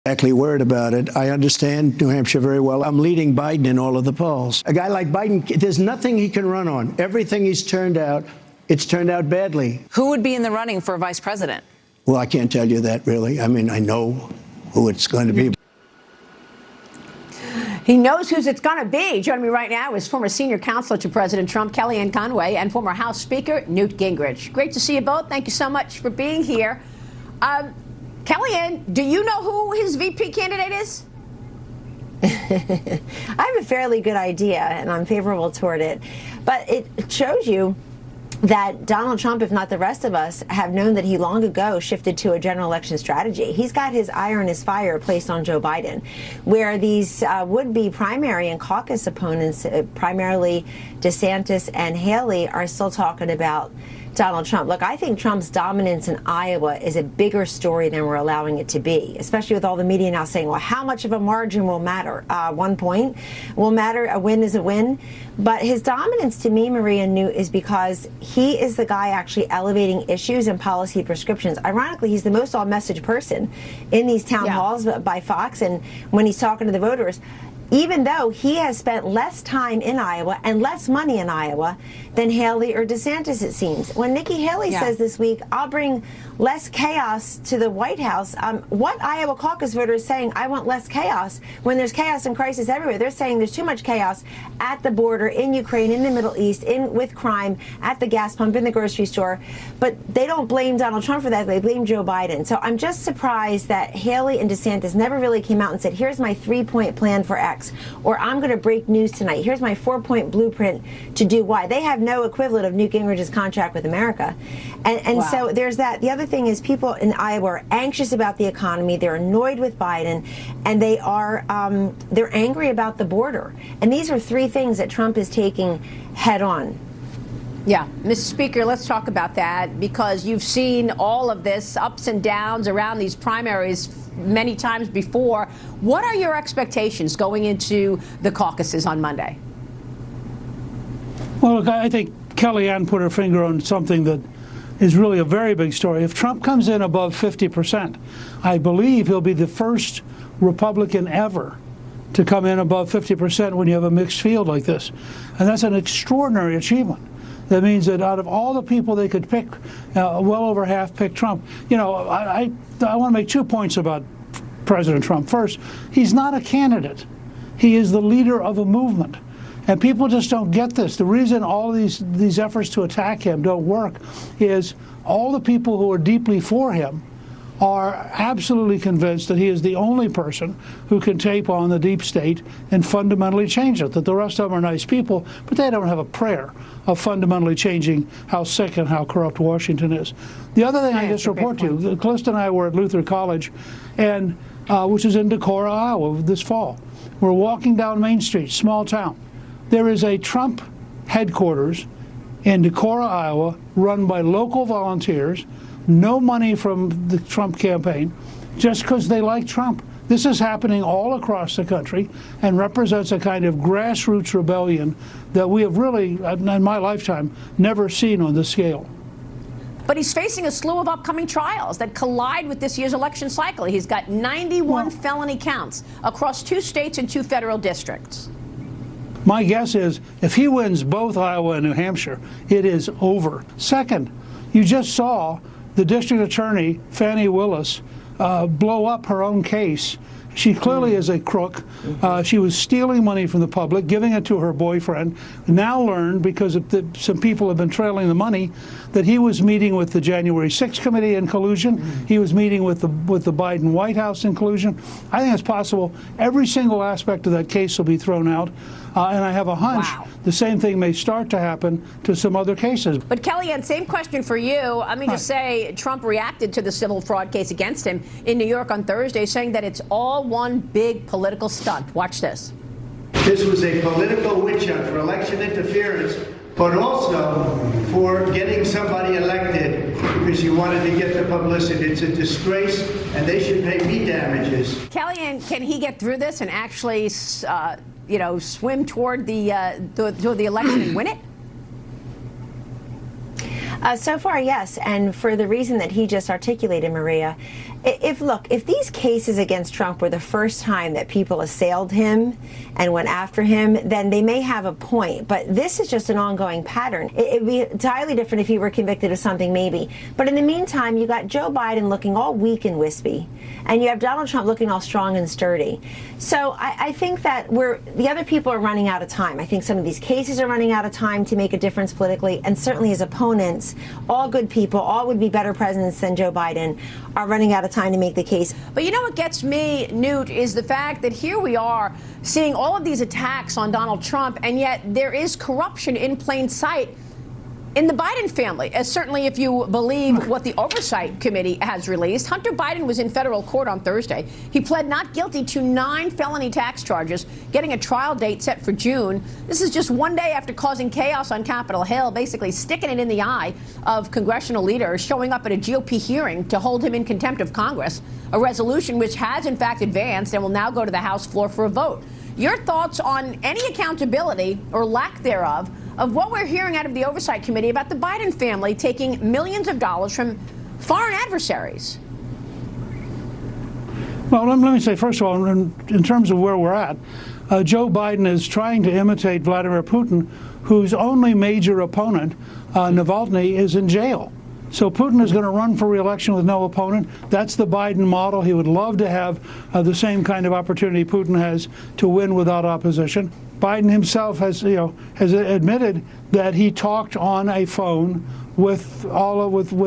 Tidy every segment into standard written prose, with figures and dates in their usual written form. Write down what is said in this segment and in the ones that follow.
Exactly worried about it. I understand New Hampshire very well. I'm leading Biden in all of the polls. A guy like Biden, there's nothing he can run on. Everything he's turned out, it's turned out badly. Who would be in the running for vice president? Well, I can't tell you that, really. I mean, I know who it's going to be. He knows who it's going to be. Joining me right now is former senior counselor to President Trump, Kellyanne Conway, and former House Speaker, Newt Gingrich. Great to see you both. Thank you so much for being here. Kellyanne, do you know who his VP candidate is? I have a fairly good idea, and I'm favorable toward it. But it shows you that Donald Trump, if not the rest of us, have known that he long ago shifted to a general election strategy. He's got his eye on his fire placed on Joe Biden, where these would-be primary and caucus opponents, primarily DeSantis and Haley, are still talking about Donald Trump. Look, I think Trump's dominance in Iowa is a bigger story than we're allowing it to be, especially with all the media now saying, well, how much of a margin will matter? 1 point will matter. A win is a win. But his dominance to me, Maria and Newt, is because he is the guy actually elevating issues and policy prescriptions. Ironically, he's the most all-message person in these town halls by Fox, and when he's talking to the voters, even though he has spent less time in Iowa and less money in Iowa than Haley or DeSantis, it seems. When Nikki Haley says this week, I'll bring less chaos to the White House, what Iowa caucus voter is saying, I want less chaos, when there's chaos and crisis everywhere? They're saying there's too much chaos at the border, in Ukraine, in the Middle East, with crime, at the gas pump, in the grocery store. But they don't blame Donald Trump for that. They blame Joe Biden. So I'm just surprised that Haley and DeSantis never really came out and said, here's my 3-point plan for X, or I'm going to break news tonight. Here's my 4-point blueprint to do Y. They have no equivalent of Newt Gingrich's contract with America. And so there's that. The other thing is people in Iowa are anxious about the economy. They're annoyed with Biden, and they are they're angry about the border. And these are 3 things that Trump is taking head on. Yeah, Mr. Speaker, let's talk about that, because you've seen all of this ups and downs around these primaries many times before. What are your expectations going into the caucuses on Monday? Well, look, I think Kellyanne put her finger on something that is really a very big story. If Trump comes in above 50%, I believe he'll be the first Republican ever to come in above 50% when you have a mixed field like this. And that's an extraordinary achievement. That means that out of all the people they could pick, well over half picked Trump. You know, I want to make 2 points about President Trump. First, he's not a candidate. He is the leader of a movement. And people just don't get this. The reason all these efforts to attack him don't work is all the people who are deeply for him are absolutely convinced that he is the only person who can take on the deep state and fundamentally change it, that the rest of them are nice people, but they don't have a prayer of fundamentally changing how sick and how corrupt Washington is. The other thing I just report to you, Calista and I were at Luther College, and which is in Decorah, Iowa, this fall. We're walking down Main Street, small town. There is a Trump headquarters in Decorah, Iowa, run by local volunteers, no money from the Trump campaign, just because they like Trump. This is happening all across the country and represents a kind of grassroots rebellion that we have really, in my lifetime, never seen on this scale. But he's facing a slew of upcoming trials that collide with this year's election cycle. He's got 91 felony counts across 2 states and 2 federal districts. My guess is if he wins both Iowa and New Hampshire, it is over. Second, you just saw the district attorney, Fani Willis, blow up her own case. She clearly is a crook. She was stealing money from the public, giving it to her boyfriend. Now learned, because some people have been trailing the money, that he was meeting with the January 6th committee in collusion. He was meeting with the Biden White House in collusion. I think it's possible every single aspect of that case will be thrown out. And I have a hunch the same thing may start to happen to some other cases. But Kellyanne, same question for you. Let me just say, Trump reacted to the civil fraud case against him in New York on Thursday, saying that it's all one big political stunt. Watch this. This was a political witch hunt for election interference, but also for getting somebody elected because you wanted to get the publicity. It's a disgrace, and they should pay me damages. Kellyanne, can he get through this and actually swim toward the election and win it? So far, yes, and for the reason that he just articulated, Maria, If these cases against Trump were the first time that people assailed him and went after him, then they may have a point. But this is just an ongoing pattern. It'd be entirely different if he were convicted of something, maybe. But in the meantime, you got Joe Biden looking all weak and wispy, and you have Donald Trump looking all strong and sturdy. So I think that the other people are running out of time. I think some of these cases are running out of time to make a difference politically, and certainly his opponents, all good people, all would be better presidents than Joe Biden, are running out of time to make the case. But you know what gets me, Newt, is the fact that here we are seeing all of these attacks on Donald Trump, and yet there is corruption in plain sight in the Biden family, as certainly if you believe what the Oversight Committee has released. Hunter Biden was in federal court on Thursday. He pled not guilty to 9 felony tax charges, getting a trial date set for June. This is just one day after causing chaos on Capitol Hill, basically sticking it in the eye of congressional leaders, showing up at a GOP hearing to hold him in contempt of Congress, a resolution which has in fact advanced and will now go to the House floor for a vote. Your thoughts on any accountability or lack thereof of what we're hearing out of the Oversight Committee about the Biden family taking millions of dollars from foreign adversaries? Well, let me say, first of all, in terms of where we're at, Joe Biden is trying to imitate Vladimir Putin, whose only major opponent, Navalny, is in jail. So Putin is going to run for re-election with no opponent. That's the Biden model. He would love to have the same kind of opportunity Putin has to win without opposition. Biden himself has admitted that he talked on a phone with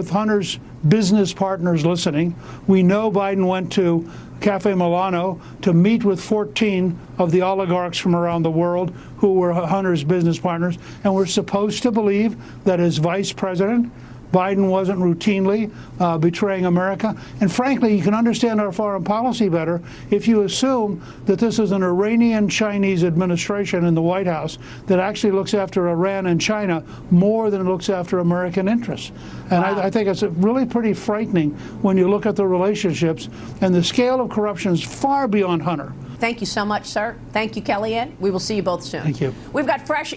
Hunter's business partners listening. We know Biden went to Cafe Milano to meet with 14 of the oligarchs from around the world who were Hunter's business partners, and we're supposed to believe that as vice president, Biden wasn't routinely betraying America. And frankly, you can understand our foreign policy better if you assume that this is an Iranian-Chinese administration in the White House that actually looks after Iran and China more than it looks after American interests. And wow. I think it's really pretty frightening when you look at the relationships, and the scale of corruption is far beyond Hunter. Thank you so much, sir. Thank you, Kellyanne. We will see you both soon. Thank you. We've got fresh